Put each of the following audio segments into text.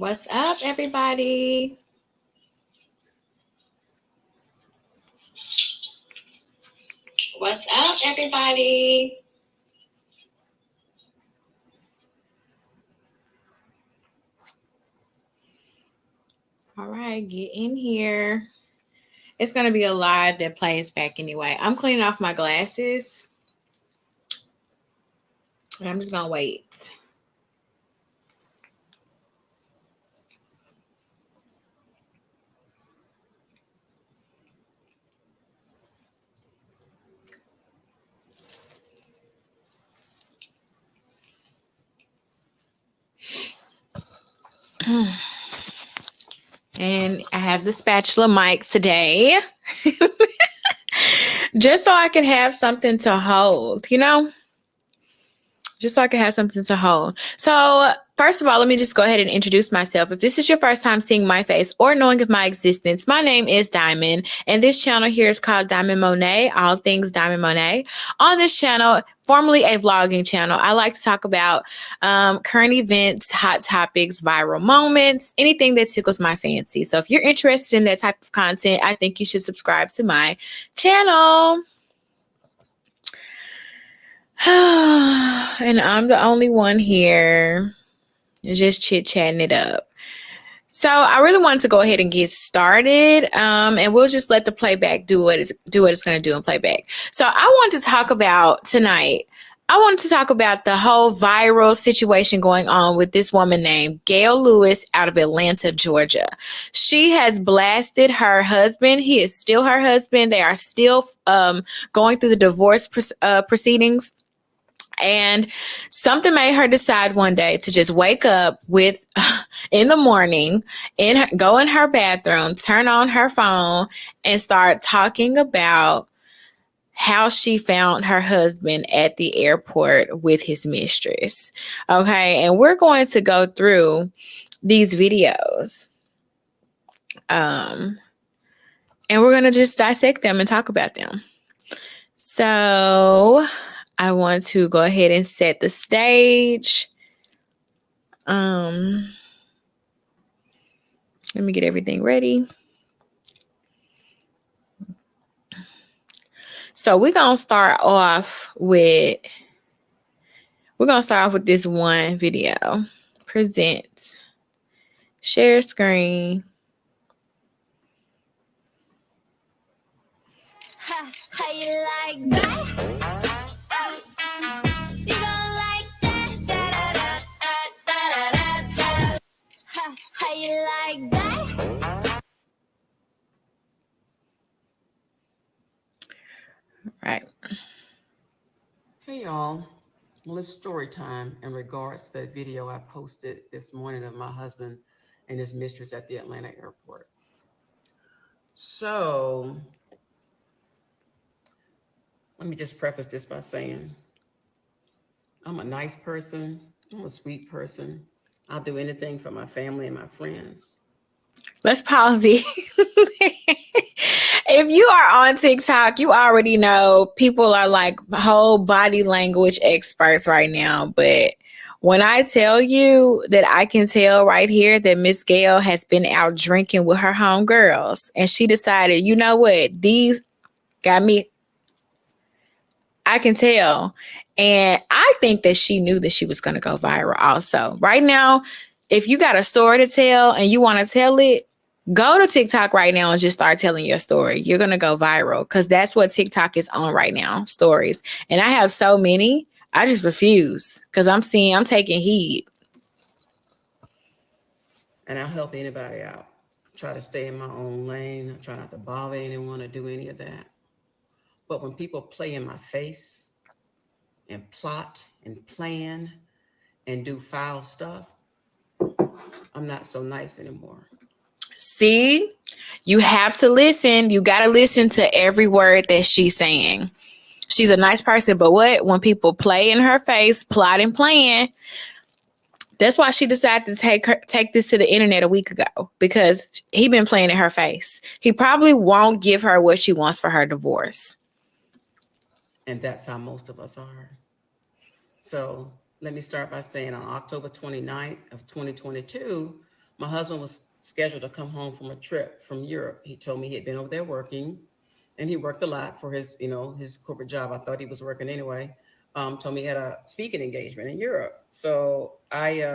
What's up, everybody? What's up, everybody? All right, get in here. It's going to be a live that plays back anyway. I'm cleaning off my glasses. And I'm just going to wait. And I have the spatula mic today. Just so I can have something to hold, just so I can have something to hold. So first of all, let me just go ahead and introduce myself. If this is your first time seeing my face or knowing of my existence, my name is Diamond, and this channel here is called Diamond Monet, all things Diamond Monet. On this channel, formerly a vlogging channel, I like to talk about current events, hot topics, viral moments, anything that tickles my fancy. So if you're interested in that type of content, I think you should subscribe to my channel. And I'm the only one here just chit-chatting it up. So I really wanted to go ahead and get started, and we'll just let the playback do what it's going to do in playback. So I want to talk about tonight. I wanted to talk about the whole viral situation going on with this woman named Gail Lewis out of Atlanta, Georgia. She has blasted her husband. He is still her husband. They are still going through the divorce proceedings. And something made her decide one day to just wake up in the morning, go in her bathroom, turn on her phone, and start talking about how she found her husband at the airport with his mistress. Okay, and we're going to go through these videos. And we're going to just dissect them and talk about them. So I want to go ahead and set the stage. Let me get everything ready. So we're gonna start off with this one video. Present. Share screen. How you like that? You gonna like that? How you like that? Right. Hey y'all. Well, it's story time in regards to that video I posted this morning of my husband and his mistress at the Atlanta airport. So let me just preface this by saying I'm a nice person. I'm a sweet person. I'll do anything for my family and my friends. Let's pause it. If you are on TikTok, you already know people are like whole body language experts right now. But when I tell you that I can tell right here that Miss Gail has been out drinking with her homegirls, and she decided, you know what, these got me. I can tell. And I think that she knew that she was going to go viral also. Right now, if you got a story to tell and you want to tell it, go to TikTok right now and just start telling your story. You're going to go viral because that's what TikTok is on right now, stories. And I have so many, I just refuse because I'm taking heed. And I'll help anybody out. Try to stay in my own lane. I try not to bother anyone or do any of that. But when people play in my face and plot and plan and do foul stuff, I'm not so nice anymore. See, you have to listen. You got to listen to every word that she's saying. She's a nice person, but when people play in her face, plot and plan, that's why she decided to take this to the internet a week ago, because he been playing in her face. He probably won't give her what she wants for her divorce. And that's how most of us are. So let me start by saying on October 29th of 2022, My husband was scheduled to come home from a trip from Europe. He told me he had been over there working, and he worked a lot for his, his corporate job. I thought he was working anyway. Told me he had a speaking engagement in Europe. So I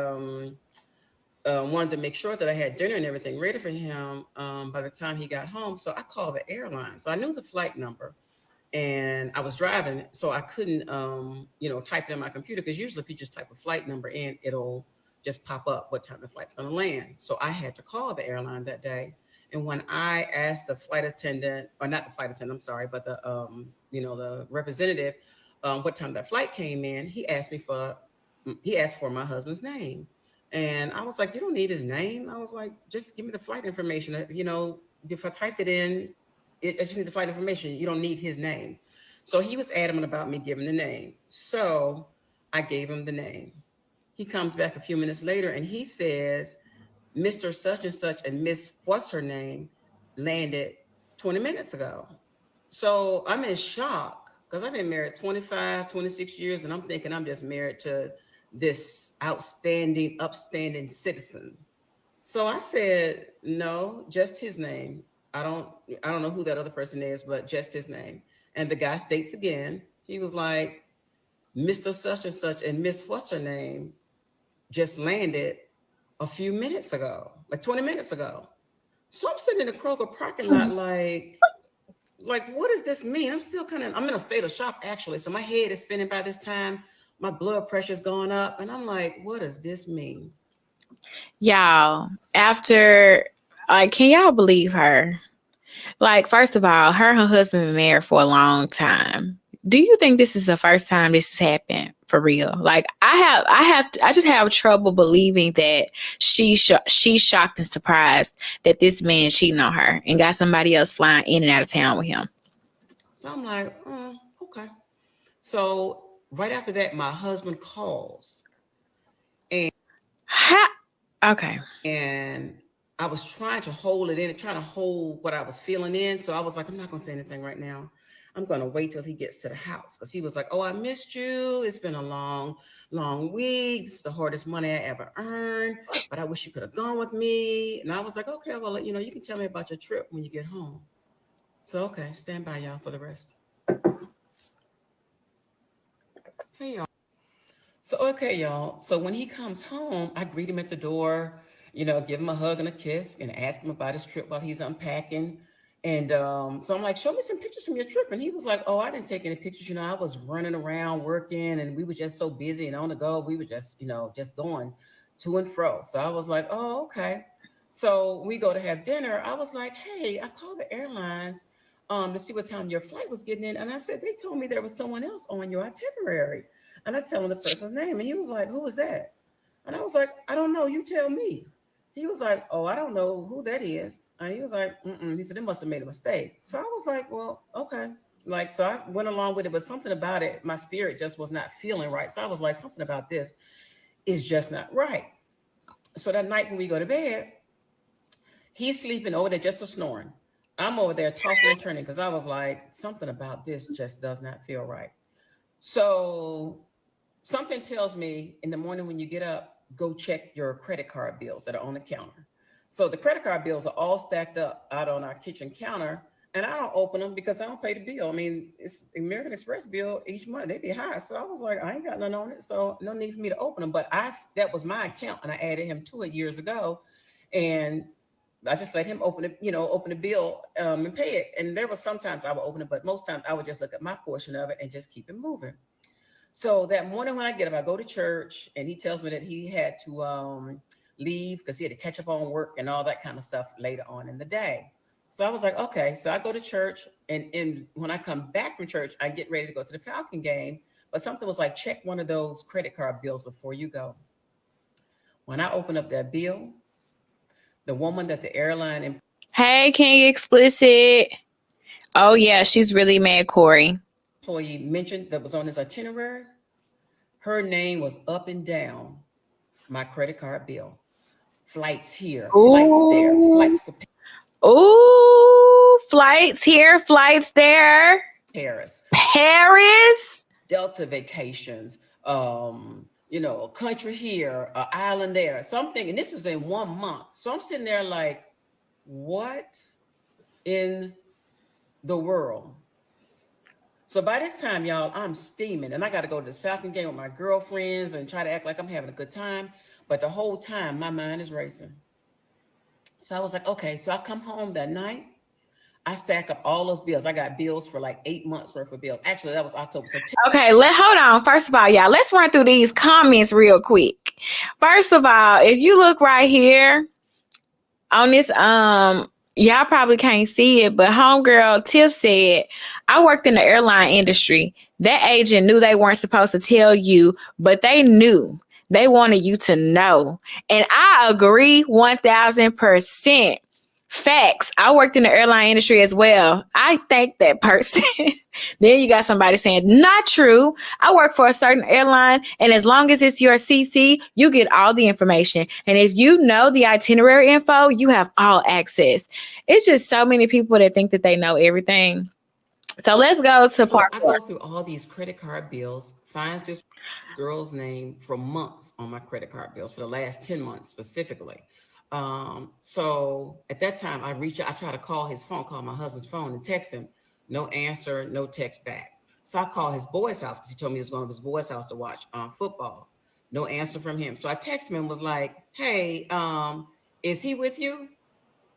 wanted to make sure that I had dinner and everything ready for him by the time he got home. So I called the airline. So I knew the flight number, and I was driving, so I couldn't, type it in my computer, because usually if you just type a flight number in, it'll just pop up what time the flight's going to land. So I had to call the airline that day, and when I asked the flight attendant, or not the flight attendant, I'm sorry, but the representative, what time that flight came in, he asked for my husband's name, and I was like, you don't need his name. I was like, just give me the flight information. If I typed it in, I just need the flight information. You don't need his name. So he was adamant about me giving the name. So I gave him the name. He comes back a few minutes later and he says, Mr. Such and Such and Miss What's her name landed 20 minutes ago. So I'm in shock, because I've been married 25, 26 years, and I'm thinking I'm just married to this outstanding, upstanding citizen. So I said, no, just his name. I don't I don't know who that other person is, but just his name. And the guy states again, he was like, Mr. Such and Such and Miss What's her name just landed a few minutes ago, like 20 minutes ago. So I'm sitting in the Kroger parking lot like what does this mean? I'm in a state of shock, actually. So my head is spinning by this time. My blood pressure's going up, and I'm like, what does this mean? Y'all, after, like, can y'all believe her? Like, first of all, her and her husband been married for a long time. Do you think this is the first time this has happened for real? Like, I just have trouble believing that she's shocked and surprised that this man cheating on her and got somebody else flying in and out of town with him. So I'm like, okay. So right after that, my husband calls, and Ha- okay. and I was trying to hold it in and trying to hold what I was feeling in. So I was like, I'm not gonna say anything right now. I'm gonna wait till he gets to the house, because he was like, oh, I missed you. It's been a long, long week. This is the hardest money I ever earned, but I wish you could have gone with me. And I was like, okay, well, you can tell me about your trip when you get home. So okay, stand by, y'all, for the rest. Hey, y'all. So, okay, y'all. So when he comes home, I greet him at the door, give him a hug and a kiss, and ask him about his trip while he's unpacking. And so I'm like, show me some pictures from your trip. And he was like, oh, I didn't take any pictures. I was running around working, and we were just so busy and on the go. We were just going to and fro. So I was like, oh, okay. So we go to have dinner. I was like, hey, I called the airlines to see what time your flight was getting in. And I said, they told me there was someone else on your itinerary. And I tell him the person's name, and he was like, who is that? And I was like, I don't know. You tell me. He was like, oh, I don't know who that is. And he was like, mm-mm. He said, they must have made a mistake. So I was like, well, okay. Like, so I went along with it, but something about it, my spirit just was not feeling right. So I was like, something about this is just not right. So that night when we go to bed, he's sleeping over there, just a snoring. I'm over there tossing and turning, because I was like, something about this just does not feel right. So something tells me in the morning when you get up, go check your credit card bills that are on the counter. So the credit card bills are all stacked up out on our kitchen counter, and I don't open them because I don't pay the bill. I mean, it's American Express bill each month. They be high. So I was like, I ain't got nothing on it. So no need for me to open them. But that was my account, and I added him to it years ago. And I just let him open it, open the bill and pay it. And there was sometimes I would open it, but most times I would just look at my portion of it and just keep it moving. So that morning when I get up, I go to church, and he tells me that he had to leave because he had to catch up on work and all that kind of stuff later on in the day. So I was like, okay. So I go to church, and when I come back from church, I get ready to go to the Falcon game. But something was like, check one of those credit card bills before you go. When I open up that bill, the woman that the airline Hey, King Explicit. Oh, yeah, she's really mad, Corey. employee mentioned that was on his itinerary, her name was up and down my credit card bill. Flights here, flights there, Ooh. flights to Ooh, flights here, flights there. Paris, Paris. Delta vacations, a country here, an island there. So I'm thinking this was in 1 month. So I'm sitting there like, what in the world? So by this time, y'all, I'm steaming and I got to go to this Falcon game with my girlfriends and try to act like I'm having a good time. But the whole time, my mind is racing. So I was like, okay. So I come home that night. I stack up all those bills. I got bills for like 8 months worth of bills. Actually, that was October. So Okay, hold on. First of all, y'all, let's run through these comments real quick. First of all, if you look right here on this, y'all probably can't see it, but homegirl Tiff said, I worked in the airline industry. That agent knew they weren't supposed to tell you, but they knew. They wanted you to know. And I agree 1000%. Facts. I worked in the airline industry as well. I thank that person. Then you got somebody saying, not true. I work for a certain airline, and as long as it's your CC, you get all the information. And if you know the itinerary info, you have all access. It's just so many people that think that they know everything. So let's go to part I 4. go through all these credit card bills, finds this girl's name for months on my credit card bills for the last 10 months specifically. So at that time, I try to call my husband's phone and text him. No answer, no text back. So I called his boy's house because he told me he was going to his boy's house to watch football. No answer from him. So I texted him and was like, hey, is he with you?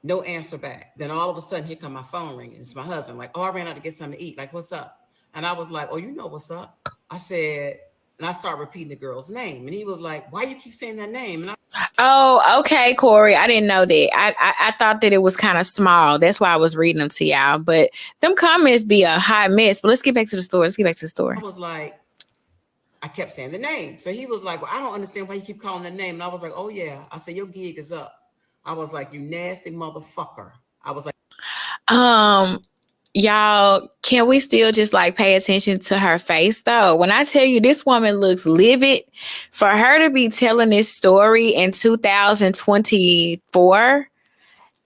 No answer back. Then all of a sudden, here come my phone ringing. It's my husband. Like, oh, I ran out to get something to eat. Like, what's up? And I was like, oh, you know what's up. I said, and I started repeating the girl's name. And he was like, why you keep saying that name? And Oh, okay, Corey. I didn't know that. I thought that it was kind of small. That's why I was reading them to y'all. But them comments be a hot mess. But let's get back to the story. I was like, I kept saying the name. So he was like, well, I don't understand why you keep calling the name. And I was like, oh, yeah. I said, your gig is up. I was like, you nasty motherfucker. I was like, y'all, can we still just like pay attention to her face though? When I tell you this woman looks livid, for her to be telling this story in 2024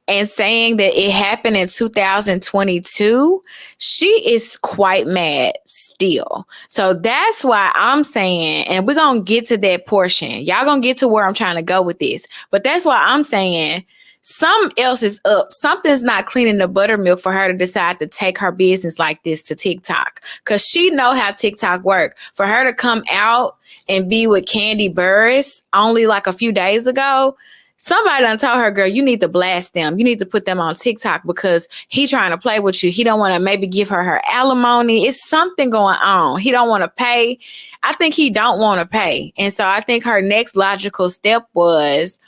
and saying that it happened in 2022, she is quite mad still. So that's why I'm saying, and we're going to get to that portion. Y'all going to get to where I'm trying to go with this. But that's why I'm saying something else is up. Something's not cleaning the buttermilk for her to decide to take her business like this to TikTok. Because she know how TikTok work. For her to come out and be with Candy Burris only like a few days ago, somebody done told her, girl, you need to blast them. You need to put them on TikTok because he trying to play with you. He don't want to maybe give her alimony. It's something going on. He don't want to pay. I think he don't want to pay. And so I think her next logical step was,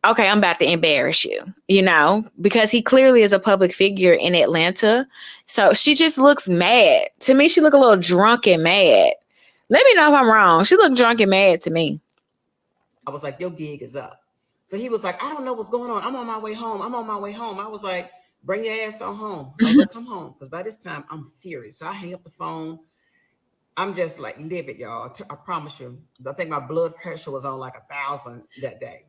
okay, I'm about to embarrass you, because he clearly is a public figure in Atlanta. So she just looks mad. To me, she look a little drunk and mad. Let me know if I'm wrong. She looked drunk and mad to me. I was like, your gig is up. So he was like, I don't know what's going on. I'm on my way home. I was like, bring your ass on home. I was like, come home. Because by this time, I'm furious. So I hang up the phone. I'm just like livid, y'all. I promise you. I think my blood pressure was on like 1,000 that day.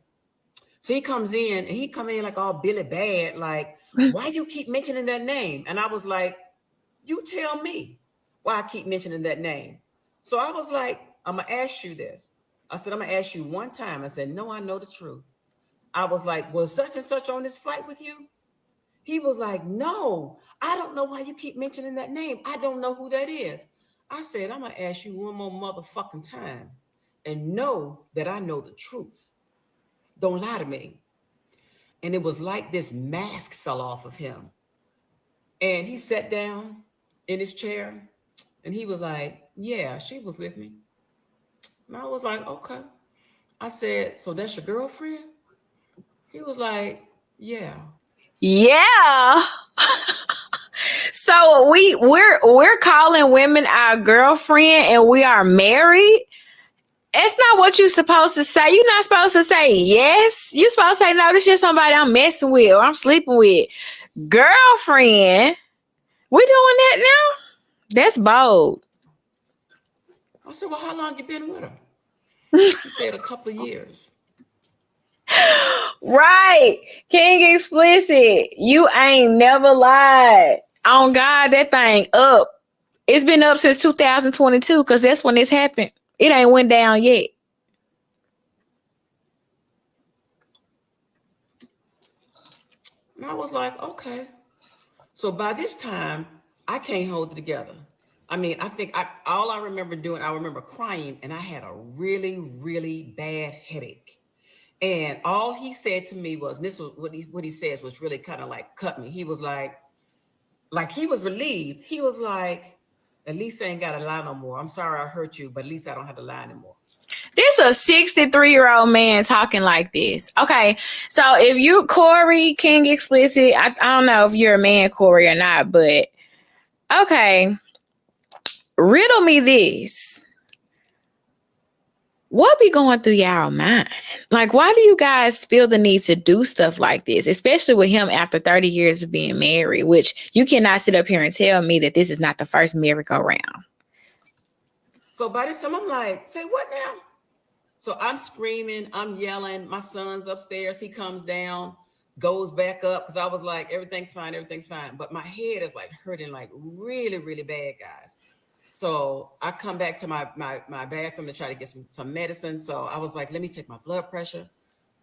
So he comes in and he come in like all Billy Bad, like, why you keep mentioning that name? And I was like, you tell me why I keep mentioning that name. So I was like, I'm going to ask you this. I said, I'm going to ask you one time. I said, no, I know the truth. I was like, was such and such on this flight with you? He was like, no, I don't know why you keep mentioning that name. I don't know who that is. I said, I'm going to ask you one more motherfucking time and know that I know the truth. Don't lie to me. And it was like this mask fell off of him. And he sat down in his chair and he was like, yeah, she was with me. And I was like, okay. I said, so that's your girlfriend? He was like, yeah. Yeah. So we're calling women our girlfriend and we are married. It's not what you're supposed to say. You're not supposed to say yes. You're supposed to say, no, this is just somebody I'm messing with or I'm sleeping with. Girlfriend. We doing that now? That's bold. I said, well, how long you been with her? He said a couple of years. Right. King Explicit. You ain't never lied. On God, that thing up. It's been up since 2022 because that's when this happened. It ain't went down yet. And I was like, okay. So by this time, I can't hold it together. I mean, I think all I remember doing, I remember crying, and I had a really, really bad headache. And all he said to me was, and this was what he says was really kind of like cut me. He was like he was relieved. He was like, at least I ain't got to lie no more. I'm sorry I hurt you, but at least I don't have to lie anymore. This a 63-year-old man talking like this. Okay, so if you Corey King Explicit, I don't know if you're a man, Corey, or not, but okay, riddle me this. What be going through y'all mind? Like, why do you guys feel the need to do stuff like this, especially with him after 30 years of being married, which you cannot sit up here and tell me that this is not the first merry-go-round. So by this time, I'm like, say what now? So I'm screaming, I'm yelling. My son's upstairs. He comes down, goes back up because I was like, everything's fine, everything's fine. But my head is like hurting, like really, really bad, guys. So I come back to my bathroom to try to get some medicine. So I was like, let me take my blood pressure.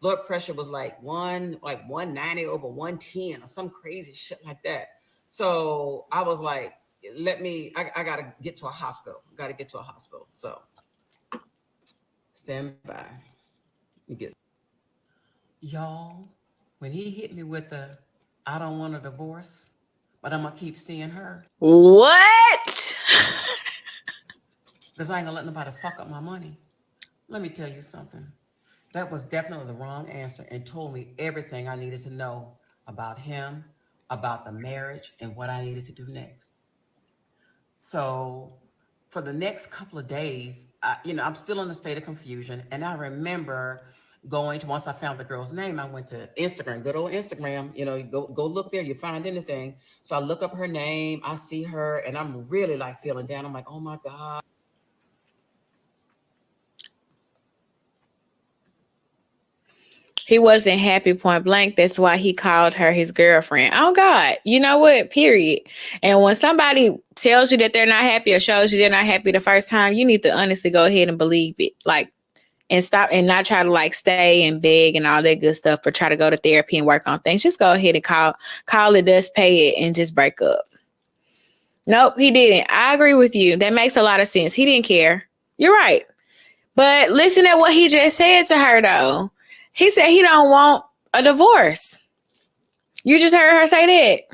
Blood pressure was like 190 over 110 or some crazy shit like that. So I was like, I gotta get to a hospital. Gotta get to a hospital. So stand by. You get y'all. When he hit me with the I don't want a divorce, but I'm gonna keep seeing her. What? Because I ain't gonna let nobody fuck up my money. Let me tell you something. That was definitely the wrong answer and told me everything I needed to know about him, about the marriage, and what I needed to do next. So for the next couple of days, I'm still in a state of confusion. And I remember going to, once I found the girl's name, I went to Instagram, good old Instagram. You go look there, you find anything. So I look up her name, I see her, and I'm really like feeling down. I'm like, oh my God. He wasn't happy point blank. That's why he called her his girlfriend. Oh God, you know what? Period. And when somebody tells you that they're not happy or shows you they're not happy the first time, you need to honestly go ahead and believe it. Like, and stop and not try to like stay and beg and all that good stuff or try to go to therapy and work on things. Just go ahead and call it, does pay it, and just break up. Nope, he didn't. I agree with you. That makes a lot of sense. He didn't care. You're right. But listen to what he just said to her though. He said he don't want a divorce. You just heard her say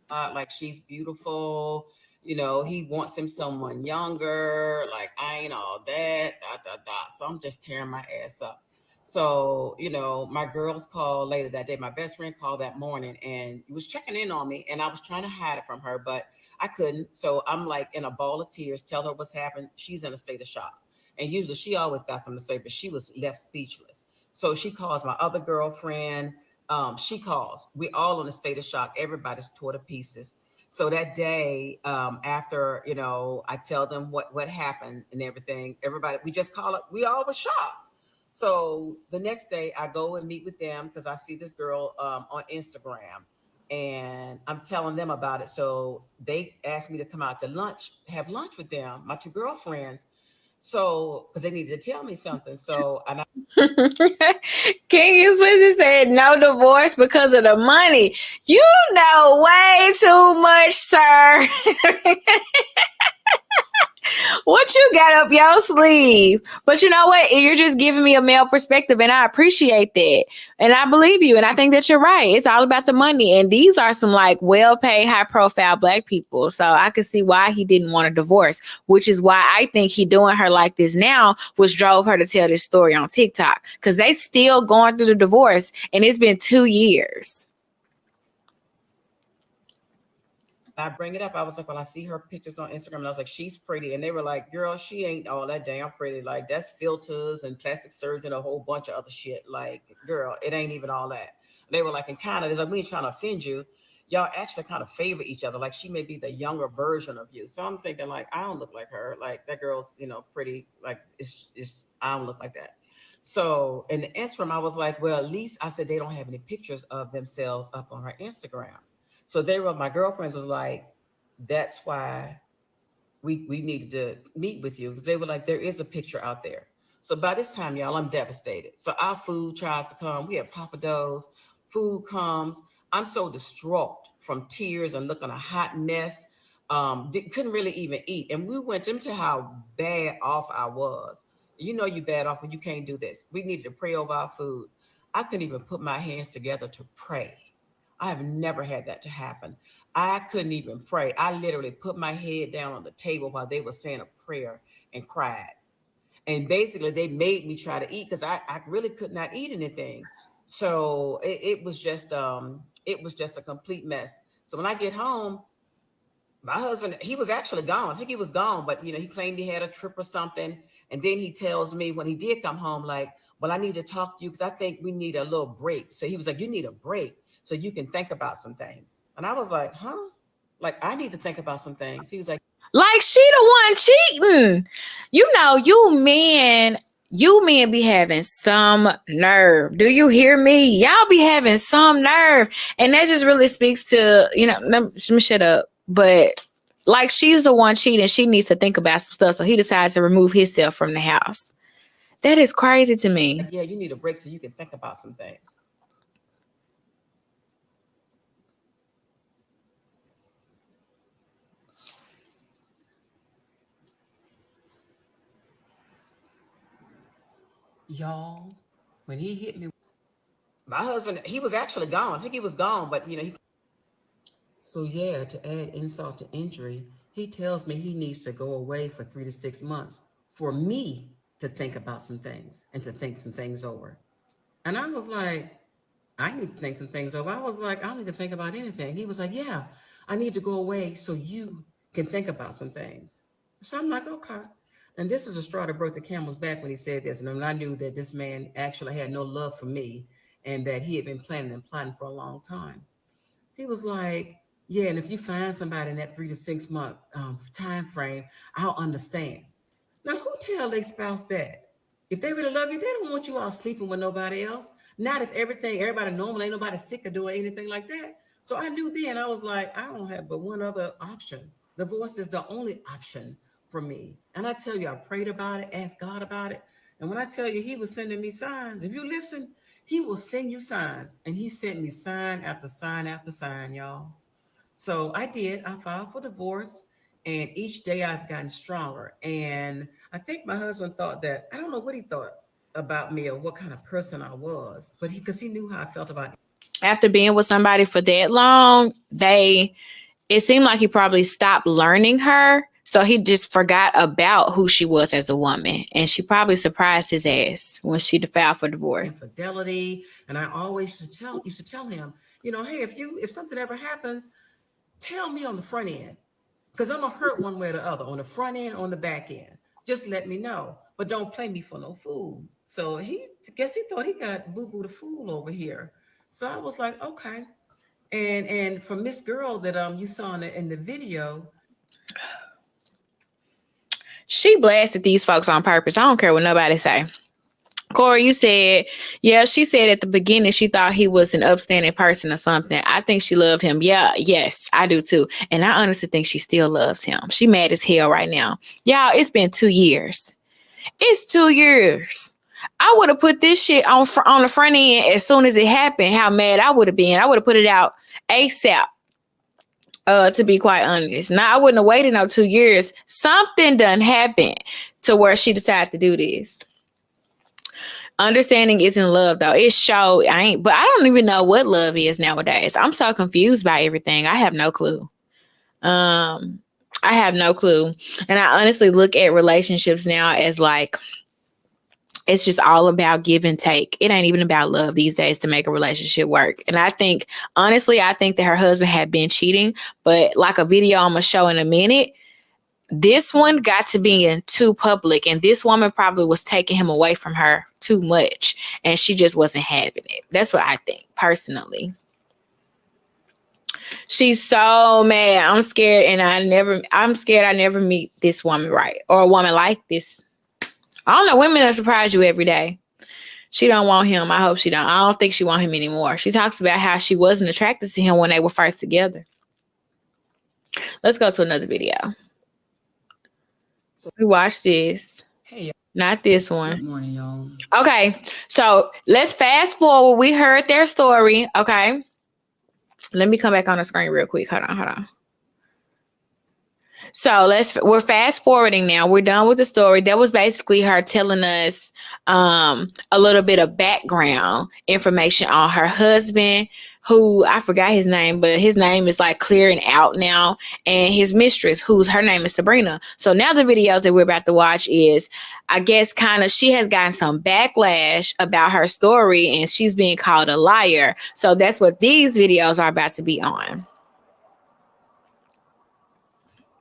that. Like she's beautiful. He wants him someone younger. Like I ain't all that. Da, da, da. So I'm just tearing my ass up. So my girls called later that day. My best friend called that morning and was checking in on me, and I was trying to hide it from her, but I couldn't. So I'm like in a ball of tears, tell her what's happened. She's in a state of shock, and usually she always got something to say, but she was left speechless. So she calls my other girlfriend. She calls. We all in a state of shock. Everybody's tore to pieces. So that day, after I tell them what happened and everything, everybody we just call it. We all were shocked. So the next day, I go and meet with them because I see this girl on Instagram, and I'm telling them about it. So they asked me to come out to lunch, have lunch with them, my two girlfriends. So because they needed to tell me something. So and King Explicit said no divorce because of the money. You know way too much, sir. What you got up your sleeve? But you know what? You're just giving me a male perspective, and I appreciate that. And I believe you, and I think that you're right. It's all about the money. And these are some like well-paid, high-profile black people. So I could see why he didn't want a divorce, which is why I think he doing her like this now, which drove her to tell this story on TikTok. Because they still going through the divorce, and it's been 2 years. I bring it up. I was like, well, I see her pictures on Instagram, and I was like, she's pretty. And they were like, girl, she ain't all that damn pretty. Like, that's filters and plastic surgery and a whole bunch of other shit. Like, girl, it ain't even all that. And they were like, and kind of, it's like, we ain't trying to offend you. Y'all actually kind of favor each other. Like, she may be the younger version of you. So I'm thinking, like, I don't look like her. Like, that girl's, pretty. Like, I don't look like that. So in the interim, I was like, well, at least I said they don't have any pictures of themselves up on her Instagram. So my girlfriends was like, that's why we needed to meet with you, because they were like, there is a picture out there. So by this time, y'all, I'm devastated. So our food tries to come. We had papados. Food comes. I'm so distraught from tears and looking a hot mess. Couldn't really even eat. And we went into how bad off I was. You know you bad off when you can't do this. We needed to pray over our food. I couldn't even put my hands together to pray. I have never had that to happen. I couldn't even pray. I literally put my head down on the table while they were saying a prayer and cried. And basically they made me try to eat because I really could not eat anything. So it was just a complete mess. So when I get home, my husband, he was actually gone. I think he was gone, but he claimed he had a trip or something. And then he tells me when he did come home, like, well, I need to talk to you because I think we need a little break. So he was like, you need a break so you can think about some things. And I was like, huh? Like, I need to think about some things. He was like, Like she the one cheating. You men be having some nerve. Do you hear me? Y'all be having some nerve. And that just really speaks to, let me shut up. But like she's the one cheating. She needs to think about some stuff. So he decides to remove himself from the house. That is crazy to me. yeah, you need a break so you can think about some things. Y'all, when he hit me, my husband, he was actually gone. I think he was gone, but so yeah, to add insult to injury, he tells me he needs to go away for 3 to 6 months for me to think about some things and to think some things over. And I was like, I need to think some things over. I was like, I don't need to think about anything. He was like, yeah, I need to go away so you can think about some things. So I'm like, okay. And this is the straw that broke the camel's back when he said this. And then I knew that this man actually had no love for me and that he had been planning and plotting for a long time. He was like, yeah, and if you find somebody in that 3 to 6 month time frame, I'll understand. Now, who tell their spouse that? If they really love you, they don't want you all sleeping with nobody else. Not if everybody normal, ain't nobody sick or doing anything like that. So I knew then, I was like, I don't have but one other option. Divorce is the only option for me. And I tell you, I prayed about it, asked God about it. And when I tell you, he was sending me signs. If you listen, he will send you signs. And he sent me sign after sign after sign, y'all. So I did. I filed for divorce, and each day I've gotten stronger. And I think my husband thought that I don't know what he thought about me or what kind of person I was, but because he knew how I felt about After being with somebody for that long, it seemed like he probably stopped learning her. So he just forgot about who she was as a woman. And she probably surprised his ass when she filed for divorce. infidelity. And I always used to tell him, hey, if something ever happens, tell me on the front end because I'm gonna hurt one way or the other on the front end, on the back end. Just let me know, but don't play me for no fool. So he guess he thought he got boo boo the fool over here. So I was like, okay. And from this girl that you saw in the video, She blasted these folks on purpose. I don't care what nobody say. Corey, you said, yeah, she said at the beginning she thought he was an upstanding person or something. I think she loved him. Yeah, yes, I do too. And I honestly think she still loves him. She mad as hell right now. Y'all, it's been 2 years. It's 2 years. I would have put this shit on the front end as soon as it happened. How mad I would have been. I would have put it out ASAP. To be quite honest. Now I wouldn't have waited no 2 years. Something done happened to where she decided to do this. Understanding isn't love though. It showed but I don't even know what love is nowadays. I'm so confused by everything. I have no clue. I have no clue. And I honestly look at relationships now as like it's just all about give and take. It ain't even about love these days to make a relationship work. And honestly, I think that her husband had been cheating, but like a video I'm gonna show in a minute, this one got to being too public, and this woman probably was taking him away from her too much, and she just wasn't having it. That's what I think personally. She's so mad. I'm scared I never meet this woman, right? Or a woman like this. I don't know. Women are surprise you every day. She don't want him. I hope she don't. I don't think she want him anymore. She talks about how she wasn't attracted to him when they were first together. Let's go to another video. so We watch this. hey, Not this Good one. morning, y'all. Okay, so let's fast forward. We heard their story. Okay, let me come back on the screen real quick. Hold on, hold on. So we're fast forwarding now. We're done with the story. That was basically her telling us a little bit of background information on her husband, who I forgot his name, but his name is like clearing out now, and his mistress, whose her name is Sabrina. So now the videos that we're about to watch is, I guess, kind of she has gotten some backlash about her story, and she's being called a liar. So that's what these videos are about to be on.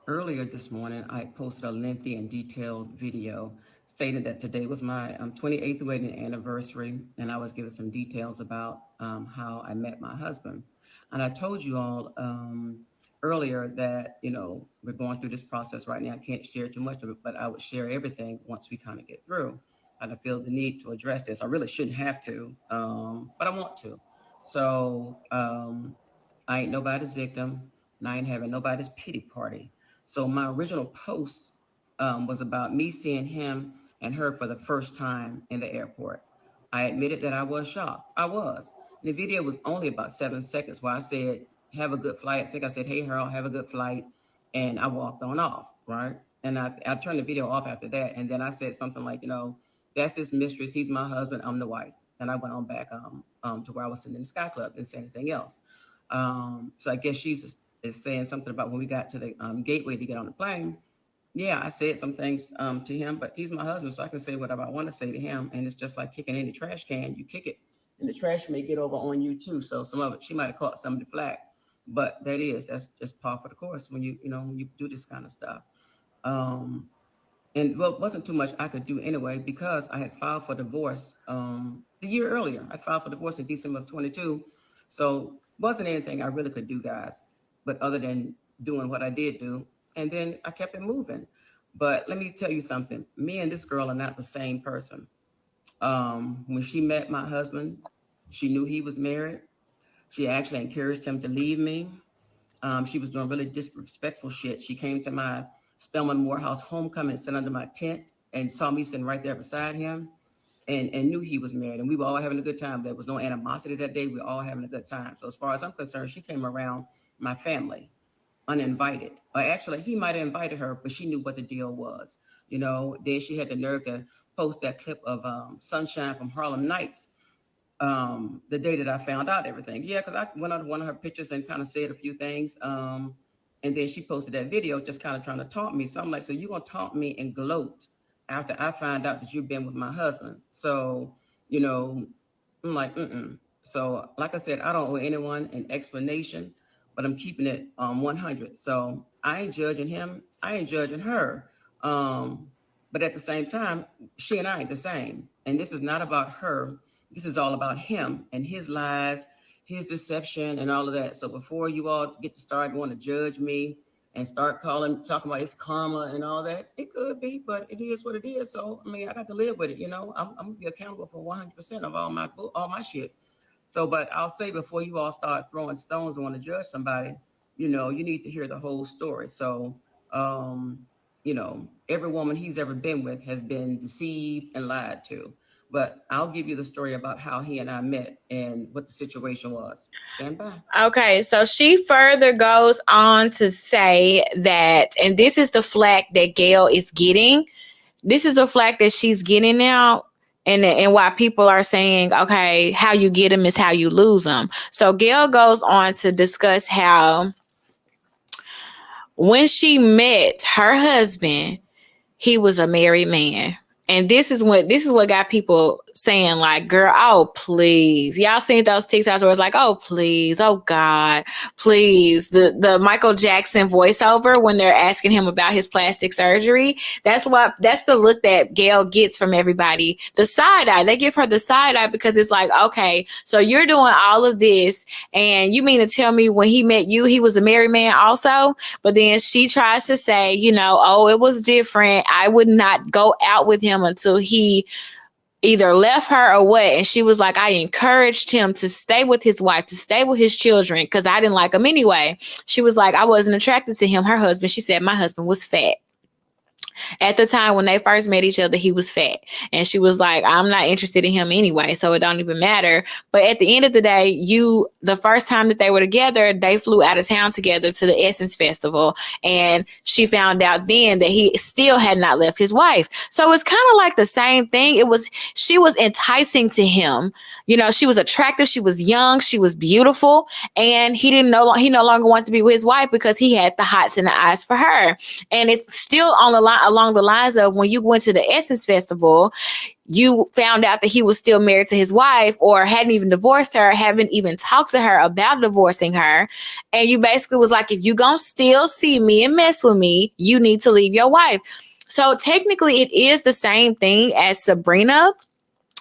Earlier this morning, I posted a lengthy and detailed video stating that today was my 28th wedding anniversary, and I was giving some details about how I met my husband. And I told you all earlier that, we're going through this process right now. I can't share too much of it, but I would share everything once we kind of get through. And I feel the need to address this. I really shouldn't have to, but I want to. So I ain't nobody's victim, and I ain't having nobody's pity party. So my original post was about me seeing him and her for the first time in the airport. I admitted that I was shocked. I was. And the video was only about 7 seconds where I said, have a good flight. I think I said, hey, Harold, have a good flight. And I walked on off, right? And I turned the video off after that. And then I said something like, that's his mistress. He's my husband. I'm the wife. And I went on back to where I was sitting in the Sky Club and said anything else. So I guess she's is saying something about when we got to the gateway to get on the plane. Yeah, I said some things to him, but he's my husband, so I can say whatever I want to say to him. And it's just like kicking any trash can. You kick it, and the trash may get over on you too. So some of it, she might have caught some of the flack, but that's just par for the course when when you do this kind of stuff. Um, and well, it wasn't too much I could do anyway because I had filed for divorce the year earlier. I filed for divorce in December of 22, so wasn't anything I really could do, guys. But other than doing what I did do, and then I kept it moving. But let me tell you something: me and this girl are not the same person. When she met my husband, she knew he was married. She actually encouraged him to leave me. She was doing really disrespectful shit. She came to my Spelman Morehouse homecoming and sat under my tent and saw me sitting right there beside him and knew he was married. And we were all having a good time. There was no animosity that day. We were all having a good time. So as far as I'm concerned, she came around my family uninvited. Or actually, he might have invited her, but she knew what the deal was. Then she had the nerve to post that clip of Sunshine from Harlem Nights the day that I found out everything. Yeah, because I went on one of her pictures and kind of said a few things. And then she posted that video just kind of trying to taunt me. So I'm like, so you're going to taunt me and gloat after I find out that you've been with my husband. So, I'm like, mm-mm. So like I said, I don't owe anyone an explanation, but I'm keeping it 100. So I ain't judging him. I ain't judging her. But at the same time, she and I ain't the same. And this is not about her. This is all about him and his lies, his deception, and all of that. So before you all get to start going to judge me and start talking about his karma and all that, it could be, but it is what it is. So I mean, I got to live with it. I'm gonna be accountable for 100% of all my shit. So, but I'll say before you all start throwing stones and want to judge somebody, you need to hear the whole story. So, every woman he's ever been with has been deceived and lied to. But I'll give you the story about how he and I met and what the situation was. Stand by. Okay, so she further goes on to say that, and this is the flack that Gail is getting. This is the flack that she's getting now, and why people are saying, okay, how you get them is how you lose them. So Gail goes on to discuss how when she met her husband, he was a married man. And this is what got people saying, like, girl, oh please. Y'all seen those TikToks where it's like, oh please, oh God, please. The Michael Jackson voiceover when they're asking him about his plastic surgery. That's the look that Gail gets from everybody. The side eye. They give her the side eye because it's like, okay, so you're doing all of this, and you mean to tell me when he met you, he was a married man also? But then she tries to say, oh, it was different. I would not go out with him until he either left her or what. And she was like, I encouraged him to stay with his wife, to stay with his children, because I didn't like him anyway. She was like, I wasn't attracted to him, her husband. She said, my husband was fat. At the time when they first met each other, he was fat. And she was like, I'm not interested in him anyway, so it don't even matter. But at the end of the day, the first time that they were together, they flew out of town together to the Essence Festival. And she found out then that he still had not left his wife. So it's kind of like the same thing. She was enticing to him. She was attractive. She was young. She was beautiful. And he no longer wanted to be with his wife because he had the hots in the eyes for her. And it's still on the line along the lines of when you went to the Essence Festival, you found out that he was still married to his wife or hadn't even divorced her, haven't even talked to her about divorcing her. And you basically was like, if you gonna still see me and mess with me, you need to leave your wife. So technically it is the same thing as Sabrina.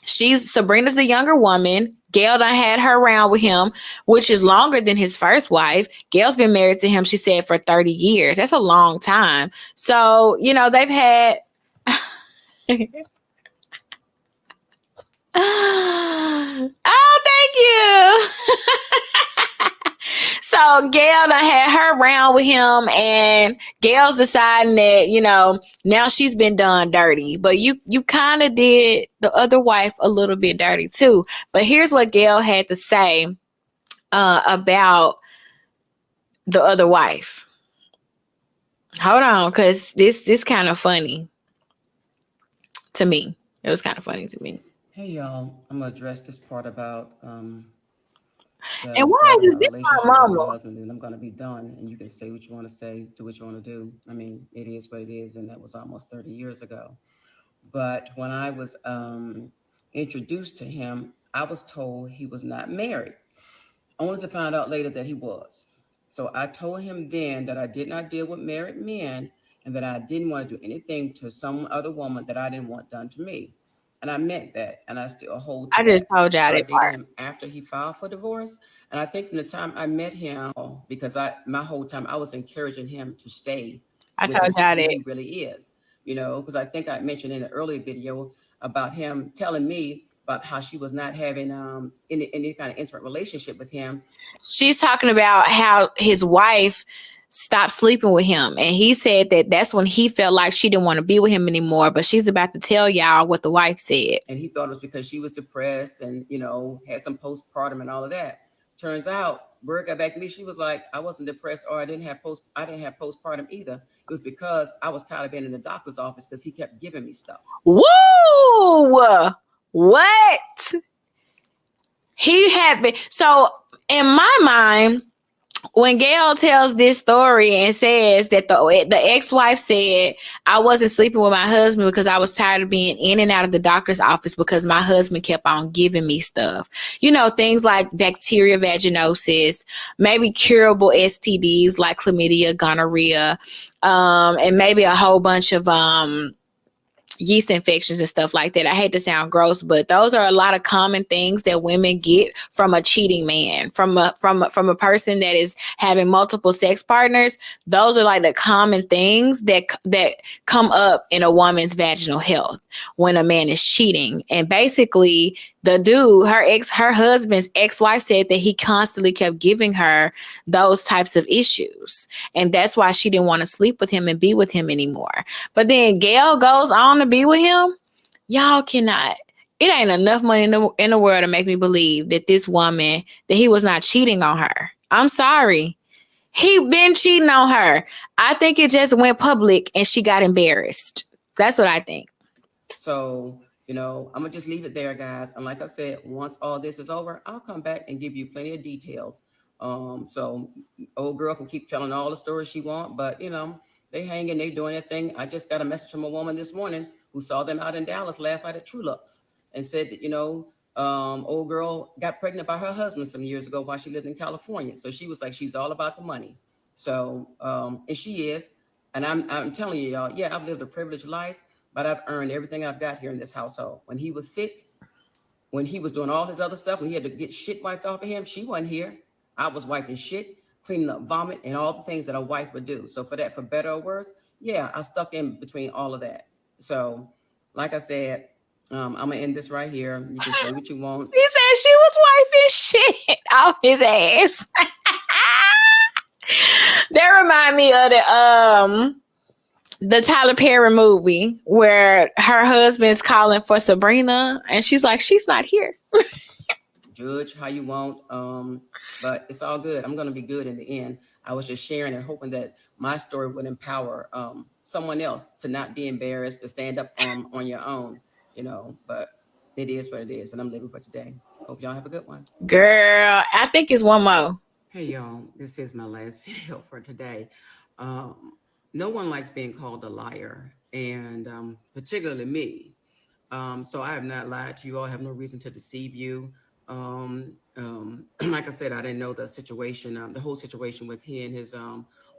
Sabrina's the younger woman. Gail done had her around with him, which is longer than his first wife. Gail's been married to him, she said, for 30 years. That's a long time. So, they've had. Oh, thank you. So Gail done had her around with him, and Gail's deciding that, now she's been done dirty. But you kind of did the other wife a little bit dirty too. But here's what Gail had to say about the other wife. Hold on, because this kind of funny to me. It was kind of funny to me. Hey y'all, I'm gonna address this part about And why starting is a this my relationship with my mama? husband, and I'm gonna be done. And you can say what you want to say, do what you want to do. I mean, it is what it is, and that was almost 30 years ago. But when I was introduced to him, I was told he was not married. Only to find out later that he was. So I told him then that I did not deal with married men and that I didn't want to do anything to some other woman that I didn't want done to me. And I meant that, and I still hold to I just that. told I y'all started that dating part. him after he filed for divorce, and I think from the time I met him, because my whole time I was encouraging him to stay I with told y'all who that. he really is. Because I think I mentioned in the earlier video about him telling me about how she was not having any kind of intimate relationship with him. She's talking about how his wife stopped sleeping with him. And he said that that's when he felt like she didn't want to be with him anymore. But she's about to tell y'all what the wife said. And he thought it was because she was depressed and, had some postpartum and all of that. Turns out, word got back to me. She was like, I wasn't depressed or I didn't have postpartum either. It was because I was tired of being in the doctor's office because he kept giving me stuff. Woo! What? He had been. So, in my mind, when Gail tells this story and says that the ex-wife said, I wasn't sleeping with my husband because I was tired of being in and out of the doctor's office because my husband kept on giving me stuff. Things like bacteria vaginosis, maybe curable STDs like chlamydia, gonorrhea, and maybe a whole bunch of yeast infections and stuff like that. I hate to sound gross, but those are a lot of common things that women get from a cheating man, from a person that is having multiple sex partners. Those are like the common things that come up in a woman's vaginal health when a man is cheating. And basically, the dude, her husband's ex-wife said that he constantly kept giving her those types of issues. And that's why she didn't want to sleep with him and be with him anymore. But then Gail goes on to be with him. Y'all cannot. It ain't enough money in the world to make me believe that this woman, that he was not cheating on her. I'm sorry. He been cheating on her. I think it just went public and she got embarrassed. That's what I think. So, I'm gonna just leave it there, guys. And like I said, once all this is over, I'll come back and give you plenty of details. So old girl can keep telling all the stories she want, but they hanging, they doing their thing. I just got a message from a woman this morning who saw them out in Dallas last night at True Lux and said that, old girl got pregnant by her husband some years ago while she lived in California. So she was like, she's all about the money. So, and she is. And I'm telling you, y'all, yeah, I've lived a privileged life, but I've earned everything I've got here in this household. When he was sick, when he was doing all his other stuff, when he had to get shit wiped off of him, she wasn't here. I was wiping shit, cleaning up vomit, and all the things that a wife would do. So for better or worse, yeah, I stuck in between all of that. So, like I said, I'm gonna end this right here. You can say what you want. She said she was wiping shit off his ass. That remind me of The Tyler Perry movie where her husband's calling for Sabrina and she's like, she's not here. Judge how you want, but it's all good. I'm going to be good in the end. I was just sharing and hoping that my story would empower someone else to not be embarrassed, to stand up on your own, but it is what it is, and I'm living for today. Hope y'all have a good one. Girl, I think it's one more. Hey y'all, this is my last video for today. um, no one likes being called a liar, and particularly me. So I have not lied to you all. I have no reason to deceive you. Like I said, I didn't know the whole situation with he and his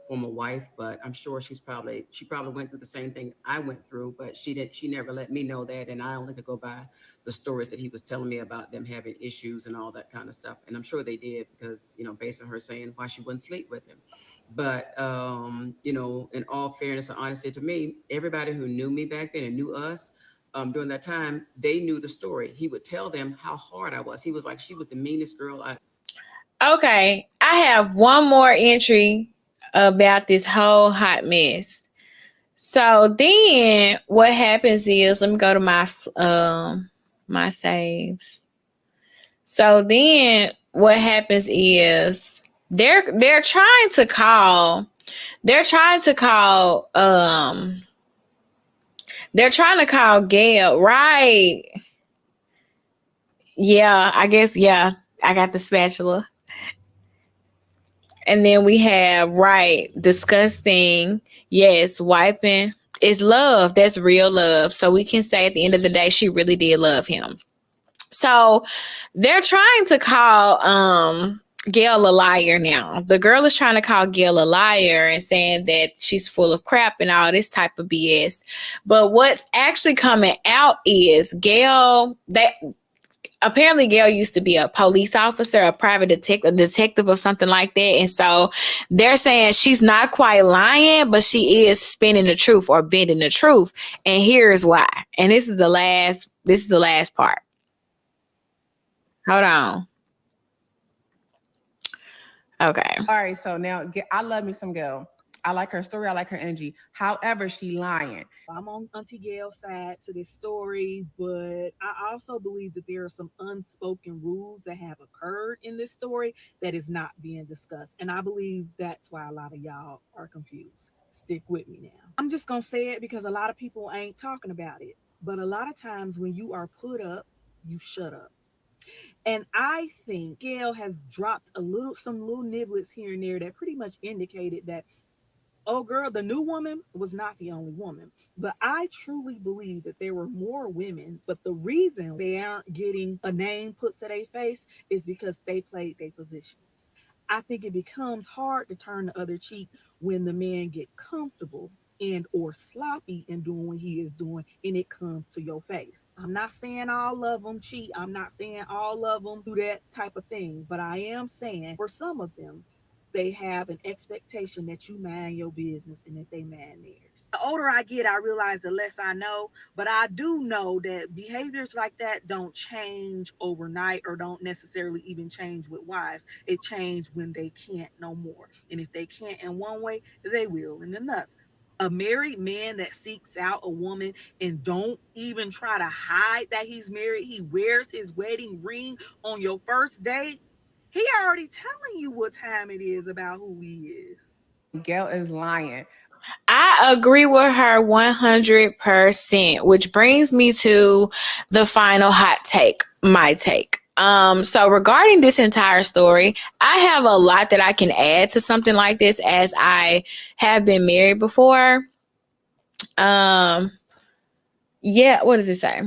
former wife, but I'm sure she probably went through the same thing I went through, but she never let me know that, and I only could go by the stories that he was telling me about them having issues and all that kind of stuff. And I'm sure they did because, based on her saying why she wouldn't sleep with him. But in all fairness and honesty to me, everybody who knew me back then and knew us during that time, they knew the story. He would tell them how hard I was. He was like, she was the meanest girl I. Okay, I have one more entry about this whole hot mess. So then what happens is, let me go to my saves. So then what happens is they're trying to call they're trying to call they're trying to call Gail, right? Yeah, I guess yeah. I got the spatula. And then we have right, disgusting. Yes, wiping is love. That's real love. So we can say at the end of the day, she really did love him. So they're trying to call Gail a liar now. The girl is trying to call Gail a liar and saying that she's full of crap and all this type of BS. But what's actually coming out is Gail, that apparently Gail used to be a police officer, a private detective or something like that. And so they're saying she's not quite lying, but she is spinning the truth or bending the truth. And here's why. And this is the last part. Hold on. Okay. All right, so now I love me some Gail. I like her story. I like her energy. However, she lying. I'm on Auntie Gail's side to this story, but I also believe that there are some unspoken rules that have occurred in this story that is not being discussed. And I believe that's why a lot of y'all are confused. Stick with me now. I'm just going to say it because a lot of people ain't talking about it. But a lot of times when you are put up, you shut up. And I think Gail has dropped some little niblets here and there that pretty much indicated that, oh girl, the new woman was not the only woman. But I truly believe that there were more women. But the reason they aren't getting a name put to their face is because they played their positions. I think it becomes hard to turn the other cheek when the man get comfortable and or sloppy in doing what he is doing and it comes to your face. I'm not saying all of them cheat. I'm not saying all of them do that type of thing. But I am saying for some of them, they have an expectation that you mind your business and that they mind theirs. The older I get, I realize the less I know, but I do know that behaviors like that don't change overnight or don't necessarily even change with wives. It changes when they can't no more. And if they can't in one way, they will in another. A married man that seeks out a woman and don't even try to hide that he's married, he wears his wedding ring on your first date, he already telling you what time it is about who he is. Gail is lying. I agree with her 100%, which brings me to the final hot take, my take. So regarding this entire story, I have a lot that I can add to something like this as I have been married before. Yeah, what does it say?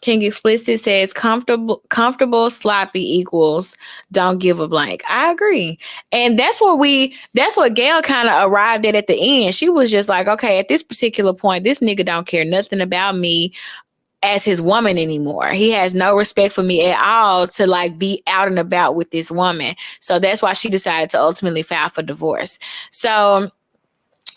King Explicit says comfortable sloppy equals don't give a blank. I agree. And that's what Gail kind of arrived at the end. She was just like, okay, at this particular point, this nigga don't care nothing about me as his woman anymore. He has no respect for me at all to like be out and about with this woman. So that's why she decided to ultimately file for divorce. So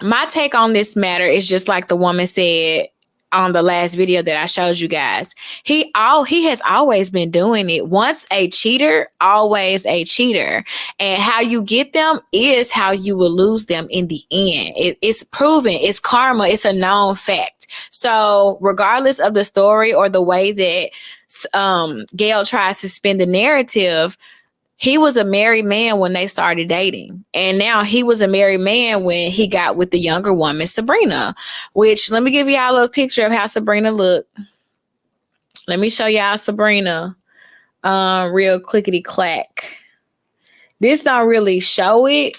my take on this matter is just like the woman said, on the last video that I showed you guys. He has always been doing it. Once a cheater, always a cheater. And how you get them is how you will lose them in the end. It's proven. It's karma. It's a known fact. So regardless of the story or the way that Gail tries to spin the narrative, he was a married man when they started dating. And now he was a married man when he got with the younger woman, Sabrina, which let me give y'all a little picture of how Sabrina looked. Let me show y'all Sabrina real clickety clack. This don't really show it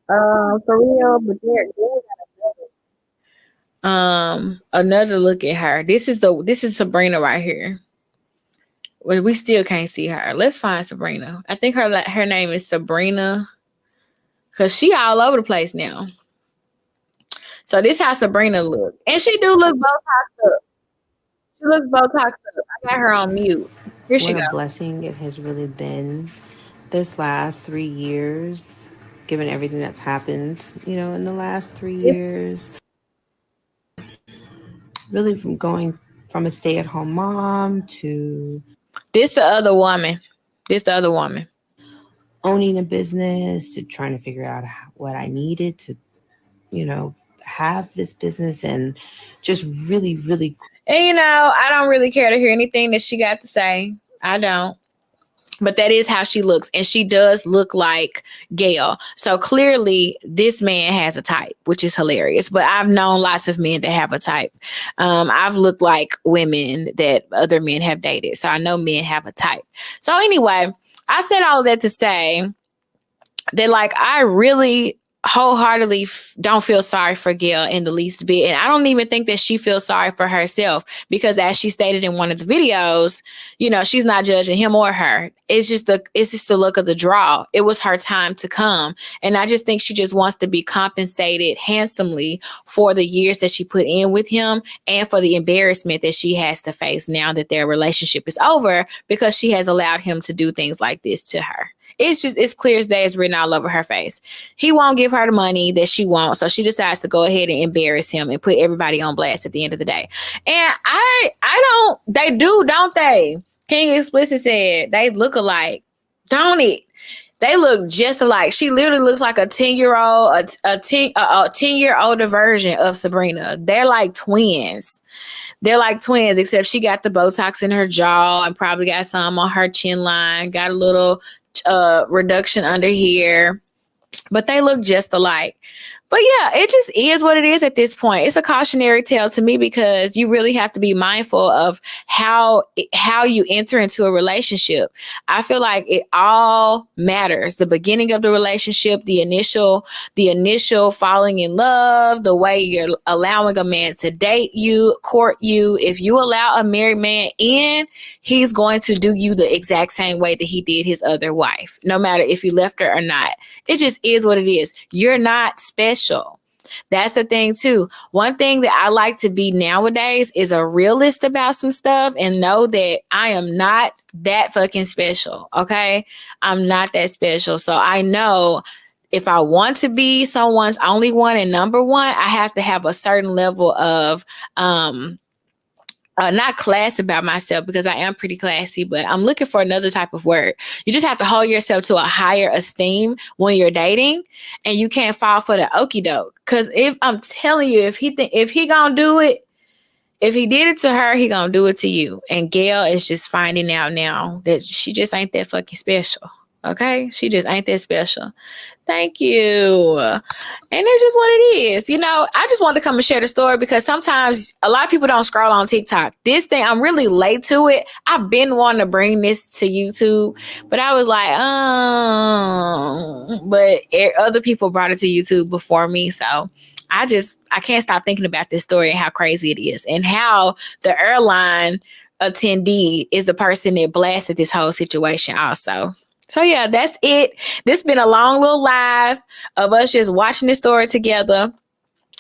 for real, but there another look at her. This is Sabrina right here. Well, we still can't see her. Let's find Sabrina. I think her name is Sabrina, because she all over the place now. So this how Sabrina look. And she do look Botox up. She looks Botox up. I got her on mute. Here she What goes. a blessing it has really been this last 3 years, given everything that's happened, in the last 3 years. Really from going from a stay-at-home mom to This the other woman. owning a business, to trying to figure out what I needed to, have this business, and just really, really. And I don't really care to hear anything that she got to say. I don't. But that is how she looks. And she does look like Gail. So clearly this man has a type, which is hilarious. But I've known lots of men that have a type. I've looked like women that other men have dated. So I know men have a type. So anyway, I said all of that to say that, like, I really wholeheartedly don't feel sorry for Gail in the least bit. And I don't even think that she feels sorry for herself, because as she stated in one of the videos, she's not judging him or her. It's just the look of the draw. It was her time to come. And I just think she just wants to be compensated handsomely for the years that she put in with him, and for the embarrassment that she has to face now that their relationship is over, because she has allowed him to do things like this to her. It's clear as day. It's written all over her face. He won't give her the money that she wants, so she decides to go ahead and embarrass him and put everybody on blast at the end of the day. And I don't. They do, don't they? King Explicit said they look alike, don't it? They look just alike. She literally looks like a 10-year-old, a 10-year older version of Sabrina. They're like twins. Except she got the Botox in her jaw and probably got some on her chin line, got a little reduction under here, but they look just alike. But yeah, it just is what it is at this point. It's a cautionary tale to me, because you really have to be mindful of how you enter into a relationship. I feel like it all matters. The beginning of the relationship, the initial falling in love, the way you're allowing a man to date you, court you. If you allow a married man in, he's going to do you the exact same way that he did his other wife, no matter if he left her or not. It just is what it is. You're not special. That's the thing too. One thing that I like to be nowadays is a realist about some stuff, and know that I am not that fucking special. Okay. I'm not that special. So I know if I want to be someone's only one and number one, I have to have a certain level of, not class about myself, because I am pretty classy, but I'm looking for another type of word. You just have to hold yourself to a higher esteem when you're dating, and you can't fall for the okie doke. Because if I'm telling you, if he gonna do it, if he did it to her, he gonna do it to you. And Gail is just finding out now that she just ain't that fucking special. Okay, she just ain't that special. Thank you. And it's just what it is. I just wanted to come and share the story, because sometimes a lot of people don't scroll on TikTok. This thing, I'm really late to it. I've been wanting to bring this to YouTube, but I was like, other people brought it to YouTube before me. So I can't stop thinking about this story and how crazy it is, and how the airline attendee is the person that blasted this whole situation also. So yeah, that's it. This has been a long little live of us just watching this story together.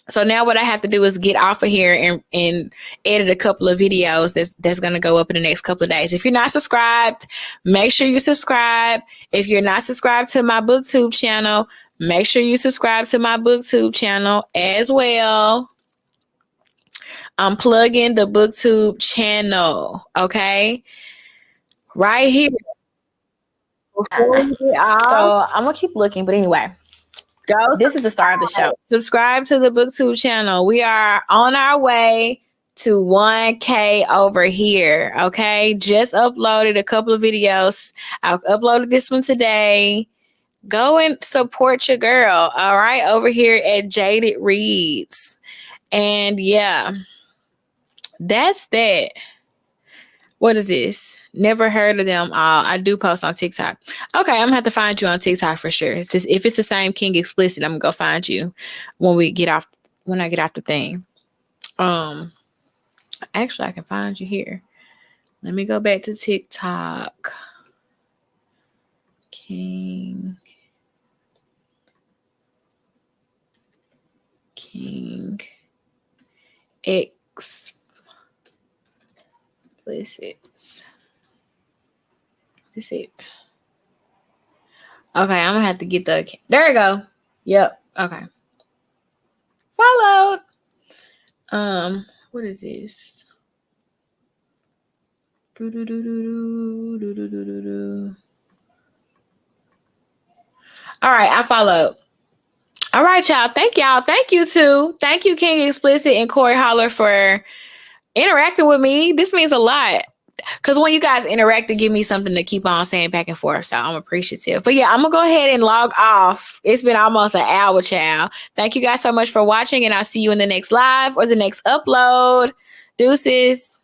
So now what I have to do is get off of here and edit a couple of videos that's going to go up in the next couple of days. If you're not subscribed, make sure you subscribe. If you're not subscribed to my BookTube channel, make sure you subscribe to my BookTube channel as well. I'm plugging the BookTube channel. Okay. Right here. Before we get off, So I'm gonna keep looking, but anyway, go this is the start of the show. subscribe to the BookTube channel. We are on our way to 1K over here. Okay. Just uploaded a couple of videos. I uploaded this one today. Go and support your girl. All right. Over here at Jaded Reads. And yeah, that's that. What is this? Never heard of them all. I do post on TikTok. Okay, I'm gonna have to find you on TikTok for sure. It's just, if it's the same King Explicit, I'm gonna go find you when I get off the thing. Actually I can find you here. Let me go back to TikTok. King explicit. Let's see. Okay, I'm gonna have to get the. There we go. Yep. Okay. Followed. What is this? All right, I followed. All right, y'all. Thank y'all. Thank you too. Thank you, King Explicit and Corey Holler, for interacting with me. This means a lot. Because when you guys interact, it give me something to keep on saying back and forth. So I'm appreciative. But yeah, I'm going to go ahead and log off. It's been almost an hour, child. Thank you guys so much for watching. And I'll see you in the next live or the next upload. Deuces.